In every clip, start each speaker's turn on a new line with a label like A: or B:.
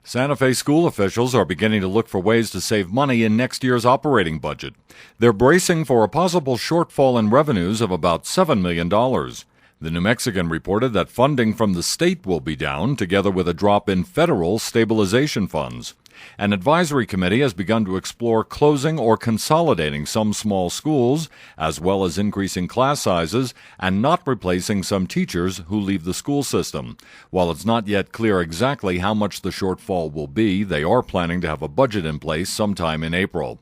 A: Santa Fe school officials are beginning to look for ways to save money in next year's operating budget. They're bracing for a possible shortfall in revenues of about $7 million. The New Mexican reported that funding from the state will be down, together with a drop in federal stabilization funds. An advisory committee has begun to explore closing or consolidating some small schools, as well as increasing class sizes and not replacing some teachers who leave the school system. While it's not yet clear exactly how much the shortfall will be, they are planning to have a budget in place sometime in April.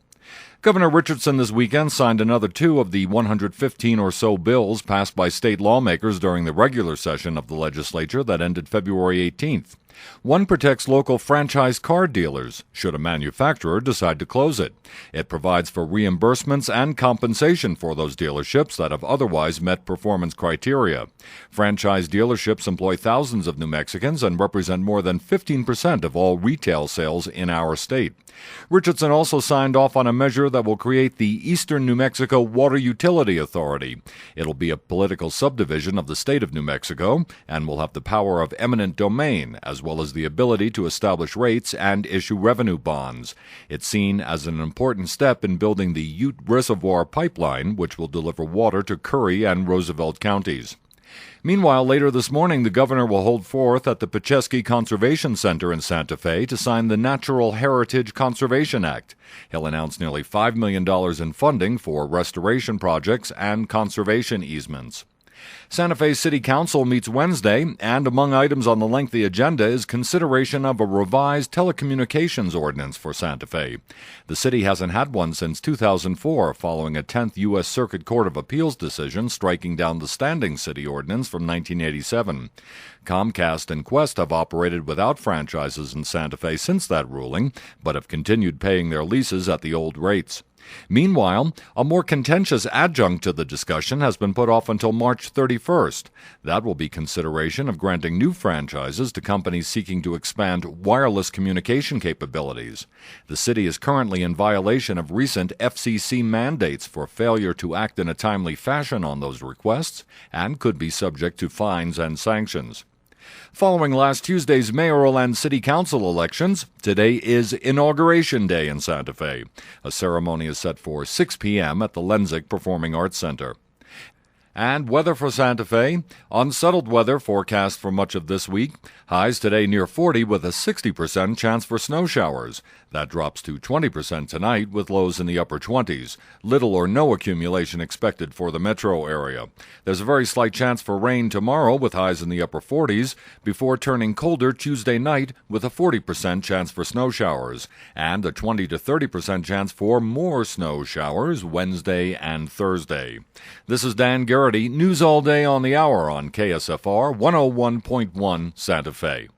A: Governor Richardson this weekend signed another 2 of the 115 or so bills passed by state lawmakers during the regular session of the legislature that ended February 18th. One protects local franchise car dealers should a manufacturer decide to close it. It provides for reimbursements and compensation for those dealerships that have otherwise met performance criteria. Franchise dealerships employ thousands of New Mexicans and represent more than 15% of all retail sales in our state. Richardson also signed off on a measure that will create the Eastern New Mexico Water Utility Authority. It'll be a political subdivision of the state of New Mexico and will have the power of eminent domain, as well as the ability to establish rates and issue revenue bonds. It's seen as an important step in building the Ute Reservoir pipeline, which will deliver water to Curry and Roosevelt counties. Meanwhile, later this morning, the governor will hold forth at the Pacheski Conservation Center in Santa Fe to sign the Natural Heritage Conservation Act. He'll announce nearly $5 million in funding for restoration projects and conservation easements. Santa Fe City Council meets Wednesday, and among items on the lengthy agenda is consideration of a revised telecommunications ordinance for Santa Fe. The city hasn't had one since 2004, following a 10th U.S. Circuit Court of Appeals decision striking down the standing city ordinance from 1987. Comcast and Qwest have operated without franchises in Santa Fe since that ruling, but have continued paying their leases at the old rates. Meanwhile, a more contentious adjunct to the discussion has been put off until March 31st. That will be consideration of granting new franchises to companies seeking to expand wireless communication capabilities. The city is currently in violation of recent FCC mandates for failure to act in a timely fashion on those requests and could be subject to fines and sanctions. Following last Tuesday's mayoral and city council elections, today is Inauguration Day in Santa Fe. A ceremony is set for 6 p.m. at the Lenzik Performing Arts Center. And weather for Santa Fe. Unsettled weather forecast for much of this week. Highs today near 40 with a 60% chance for snow showers. That drops to 20% tonight with lows in the upper 20s. Little or no accumulation expected for the metro area. There's a very slight chance for rain tomorrow with highs in the upper 40s before turning colder Tuesday night with a 40% chance for snow showers and a 20 to 30% chance for more snow showers Wednesday and Thursday. This is Dan Garrity, News All Day on the Hour on KSFR 101.1 Santa Fe.